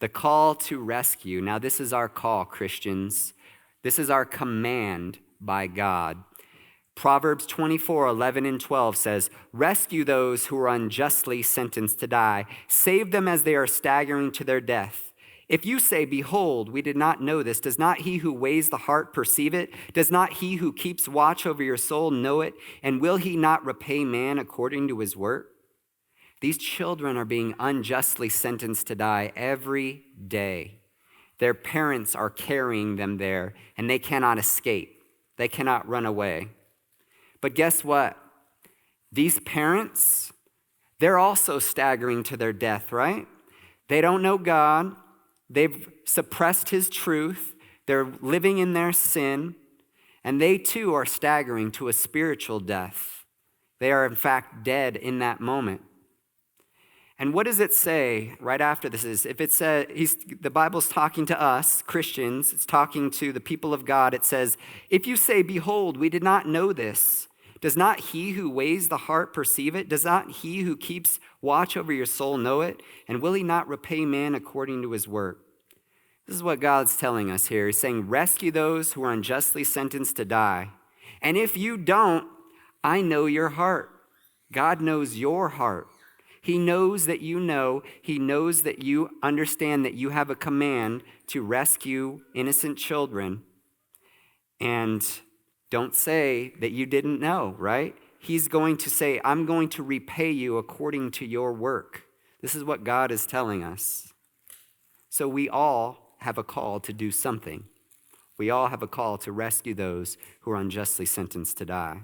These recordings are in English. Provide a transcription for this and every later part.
The call to rescue. Now, this is our call, Christians. This is our command by God. Proverbs 24:11 and 12 says, "Rescue those who are unjustly sentenced to die. Save them as they are staggering to their death. If you say, 'Behold, we did not know this,' does not he who weighs the heart perceive it? Does not he who keeps watch over your soul know it? And will he not repay man according to his work?" These children are being unjustly sentenced to die every day. Their parents are carrying them there, and they cannot escape. They cannot run away. But guess what? These parents, they're also staggering to their death, right? They don't know God. They've suppressed his truth. They're living in their sin, and they too are staggering to a spiritual death. They are, in fact, dead in that moment. And what does it say right after this? If it says, the Bible's talking to us, Christians, it's talking to the people of God. It says, "If you say, 'Behold, we did not know this,' does not he who weighs the heart perceive it? Does not he who keeps watch over your soul know it? And will he not repay man according to his work?" This is what God's telling us here. He's saying, rescue those who are unjustly sentenced to die. And if you don't, I know your heart. God knows your heart. He knows that you know. He knows that you understand that you have a command to rescue innocent children. And don't say that you didn't know, right? He's going to say, "I'm going to repay you according to your work." This is what God is telling us. So we all have a call to do something. We all have a call to rescue those who are unjustly sentenced to die.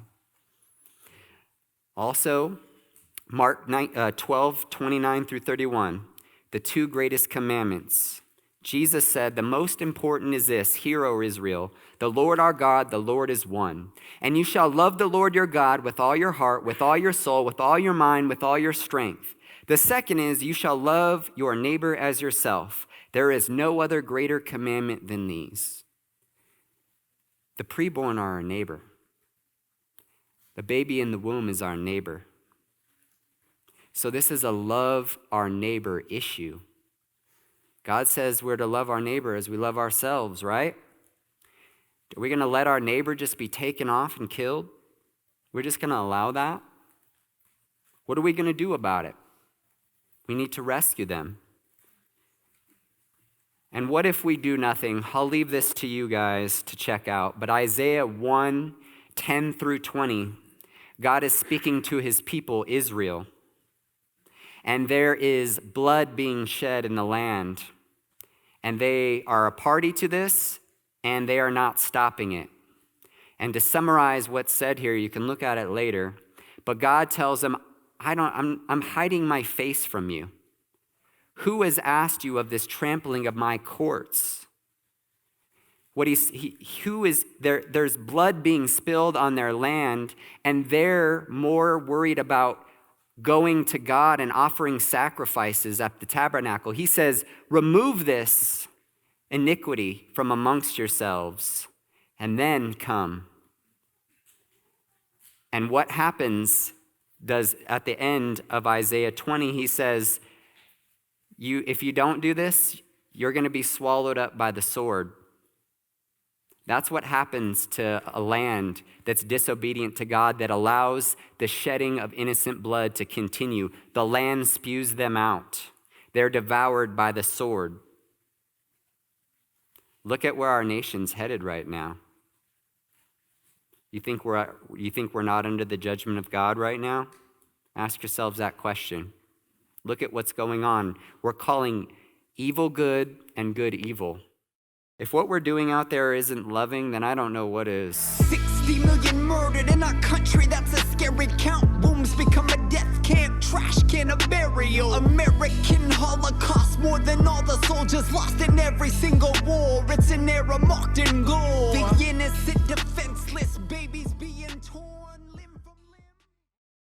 Also, Mark 12:29 through 31, the two greatest commandments. Jesus said, "The most important is this, hear, O Israel, the Lord our God, the Lord is one. And you shall love the Lord your God with all your heart, with all your soul, with all your mind, with all your strength. The second is, you shall love your neighbor as yourself. There is no other greater commandment than these." The preborn are our neighbor. The baby in the womb is our neighbor. So this is a love our neighbor issue. God says we're to love our neighbor as we love ourselves, right? Are we going to let our neighbor just be taken off and killed? We're just going to allow that? What are we going to do about it? We need to rescue them. And what if we do nothing? I'll leave this to you guys to check out. But Isaiah 1:10 through 20, God is speaking to his people, Israel. And there is blood being shed in the land. And they are a party to this, and they are not stopping it. And to summarize what's said here, you can look at it later. But God tells them, I'm hiding my face from you. Who has asked you of this trampling of my courts? There's blood being spilled on their land, and they're more worried about going to God and offering sacrifices at the tabernacle. He says, remove this iniquity from amongst yourselves, and then come. And what happens at the end of Isaiah 20, he says, if you don't do this, you're going to be swallowed up by the sword. That's what happens to a land that's disobedient to God, that allows the shedding of innocent blood to continue. The land spews them out. They're devoured by the sword. Look at where our nation's headed right now. You think we're not under the judgment of God right now? Ask yourselves that question. Look at what's going on. We're calling evil good and good evil. If what we're doing out there isn't loving, then I don't know what is. 60 million murdered in our country, that's a scary count. Wombs become a death camp, trash can, a burial. American Holocaust, more than all the soldiers lost in every single war. It's an era marked in gold. The innocent